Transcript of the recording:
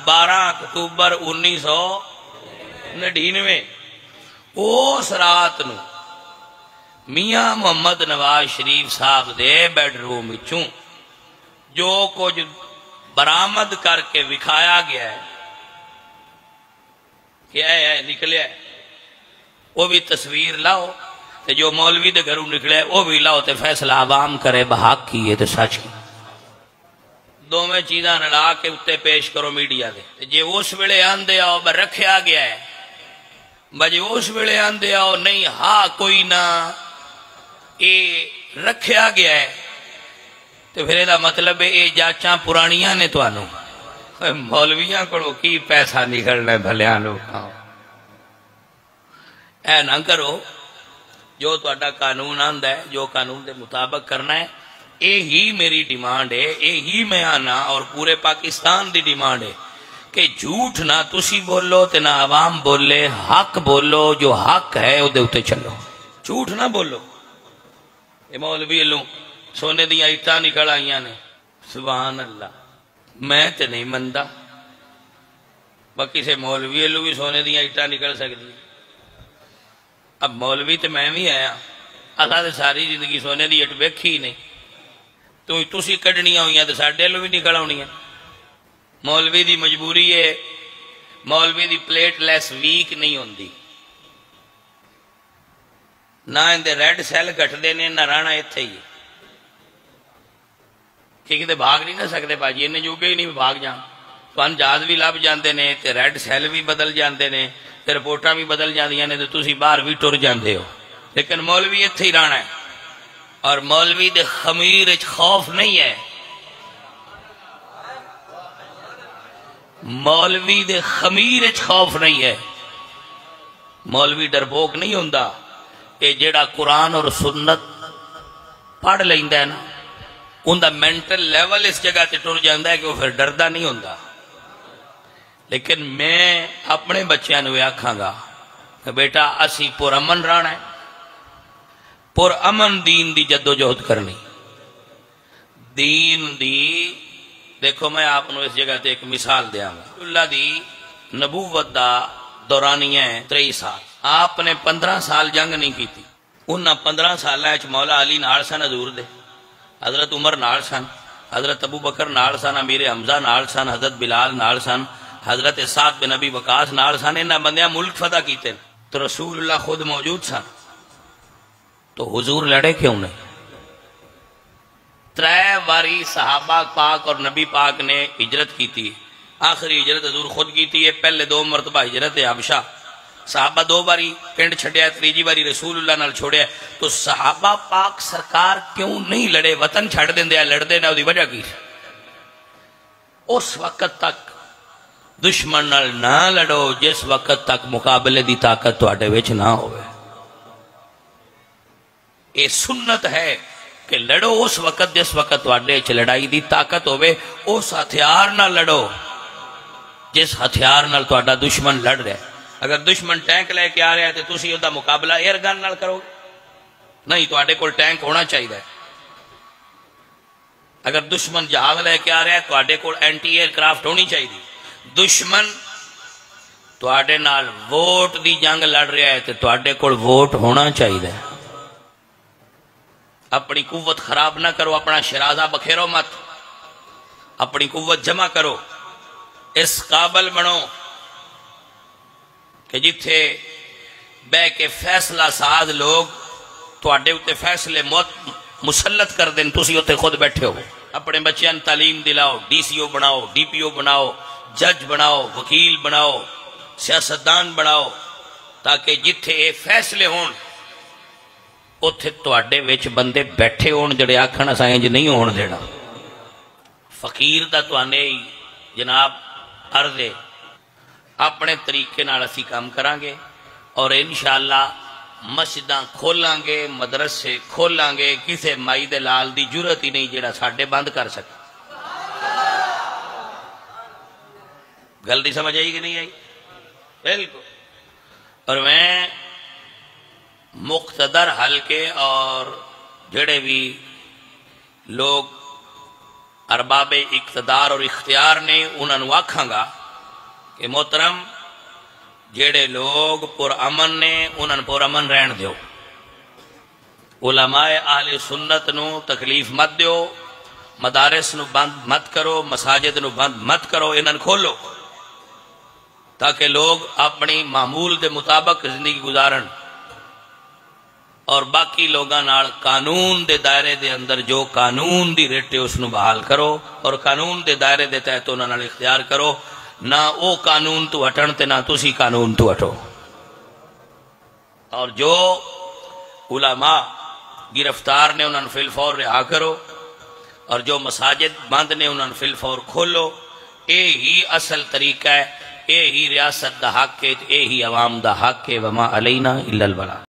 12 October 1999 اس رات نو میاں محمد نواز شریف صاحب دے بیڈ روم وچوں جو کچھ برآمد کر کے وکھایا گیا ہے کیا ہے نکلیا ہے وہ بھی تصویر لاؤ تے جو مولوی دے گھروں نکلے وہ بھی لاؤ تے فیصلہ عوام کرے بحق کیے تے سچ کی دو میں چیزاں نلا کے اتے پیش کرو میڈیا دے جے اس ویلے آندے آؤ بر رکھیا گیا ہے بجے اس ویلے آندے آؤ نہیں ہاں کوئی نہ اے رکھیا گیا ہے تو پھر یہ مطلب ہے یہ جاچاں پرانیاں نے تو آنو مولویاں کرو کی پیسہ نکلنا ہے بھلیاں لوگ اے نہ کرو جو تو اڈا قانون آندہ ہے جو قانون دے مطابق کرنا ہے اے ہی میری ڈیمانڈ ہے اے ہی میں آنا اور پورے پاکستان دی ڈیمانڈ ہے کہ جھوٹ نہ تسی بولو تے نہ عوام بولے حق بولو جو حق ہے او دے اتے چلو جھوٹ نہ بولو اے مولوی اللہ سونے دیا اٹھا نکل آئیاں نے سبحان اللہ میں تے نہیں مندہ باقی سے مولوی اللہ بھی سونے دیا اٹھا نکل سکتی اب مولوی تے میں بھی آیا اللہ تے ساری زندگی سونے دی اٹھ بیکھی نہیں تو تسی کڑنیاں ہوئیاں تے ساڑھے اللہ بھی نکل آؤنیاں مولوی دی مجبوری ہے مولوی دی پلیٹ لیس ویک نہیں ہوندی نہ اندے ریڈ سیل گھٹ دینے نہ رانا ایتھے ہی کیونکہ تے بھاگ نہیں نہ سکتے باجی انہیں جو ہی نہیں بھاگ جان تو انجاز بھی لب جاندے نے تے ریڈ سیل بھی بدل جاندے نے تے رپورٹاں بھی بدل جاندیاں نے تے تسی باہر بھی ٹر جاندے ہو لیکن مولوی ایتھے ہی رانا ہے اور مولوی دے خمیر اچ خوف نہیں ہے مولوی دے خمیر اچ خوف نہیں ہے مولوی ڈربوک نہیں ہوندہ کہ جیڑا قرآن اور سنت پڑھ لیندہ ہے نا اندہ مینٹل لیول اس جگہ تے ٹر جاندہ ہے کہ وہ پھر ڈردہ نہیں ہوندہ لیکن میں اپنے بچیاں نوے آکھاں گا کہ بیٹا اسی پر امن رانا ہے پر امن دین دی جد و جہد کرنی دین دی دیکھو میں آپ نے اس جگہ تے ایک مثال دیا گا اللہ دی نبوت دا دورانی ہے 3 سال آپ نے 15 سال جنگ نہیں کی تھی انہاں 15 سال اچ مولا علی نال سن حضور دے حضرت عمر نال سن حضرت ابو بکر نال سن امیر حمزہ نال سن حضرت بلال نال سن حضرت سعد بن ابی وقاص نال سن انہاں بندیاں ملک فتح کیتے تو رسول اللہ خود موجود سن تو حضور لڑے کیوں نہیں 3 باری صحابہ پاک اور نبی پاک نے ہجرت کی تھی آخری ہجرت حضور خود کی تھی پہلے 2 مرتبہ ہجرت حبشہ صحابہ 2 باری پنڈ چھڑیا 3 باری رسول اللہ نال چھوڑیا تو صحابہ پاک سرکار کیوں نہیں لڑے وطن چھڑ دیں دیا لڑ دے نہ دی وجہ کی اس وقت تک دشمن نال نہ لڑو جس وقت تک مقابلے دی طاقت تو آٹے ویچ نہ ہوئے یہ سنت ہے کہ لڑو اس وقت جس وقت واڈے چ لڑائی دی طاقت ہوئے اس ہتھیار نہ لڑو جس ہتھیار نال تو آڈا دشمن لڑ رہے اگر دشمن ٹینک لے کے آ رہا ہے تو تسی ہوتا مقابلہ ایئر گن نال کرو نہیں تو آڈے کول ٹینک ہونا چاہیے اگر دشمن جہاز لے کے آ رہا ہے تو آڈے کول اینٹی ایئر کرافٹ ہونی چاہیے دشمن تو آڈے نال ووٹ دی جنگ لڑ رہا ہے تو آڈے کول ووٹ ہونا چاہیے اپنی قوت خراب نہ کرو اپنا شرازہ بکھیرو مت اپنی قوت جمع کرو اس قابل بنو کہ جتھے بے کے فیصلہ ساز لوگ تو آڈے ہوتے فیصلے مسلط کر دیں تسی ہوتے خود بیٹھے ہو اپنے بچیاں تعلیم دلاؤ ڈی سی او بناؤ ڈی پی او بناؤ جج بناؤ وکیل بناؤ سیاستدان بناؤ تاکہ جتھے فیصلے ہون اتھے تو آڈے ویچ بندے بیٹھے ہون جڑے آکھنا سائیں جو نہیں ہون دینا فقیر دا تو آنے جناب عرضے اپنے طریقے نال اسی کام کران گے اور انشاءاللہ مسجداں کھولان گے مدرسے کھولان گے کسے مائی دے لال دی جرت ہی نہیں جڑا ساڑھے بند کر سکے غلطی سمجھ آئی کہ نہیں آئی بالکل اور میں مقتدر حلقے اور جڑے بھی لوگ ارباب اقتدار اور اختیار نے انہوں آکھاں گا کہ محترم جڑے لوگ پر امن نے انہوں پر امن رہن دیو، علماء اہل سنت نو تکلیف مت دیو، مدارس نو بند مت کرو، مساجد نو بند مت کرو، انہوں کھولو تاکہ لوگ اپنی معمول دے مطابق زندگی گزارن، اور باقی لوگاں نال قانون دے دائرے دے اندر جو قانون دی ریٹ ہے اس نو بحال کرو، اور قانون دے دائرے دے تحت انہاں نال اختیار کرو، نہ او قانون تو ہٹن تے نہ تسی قانون تو ہٹو۔ اور جو علماء گرفتار نے انہاں فی الفور رہا کرو، اور جو مساجد بند نے انہاں فی الفور کھولو۔ اے ہی اصل طریقہ ہے، اے ہی ریاست دا حق ہے، اے ہی عوام دا حق ہے، وما علینا الا البلاغ۔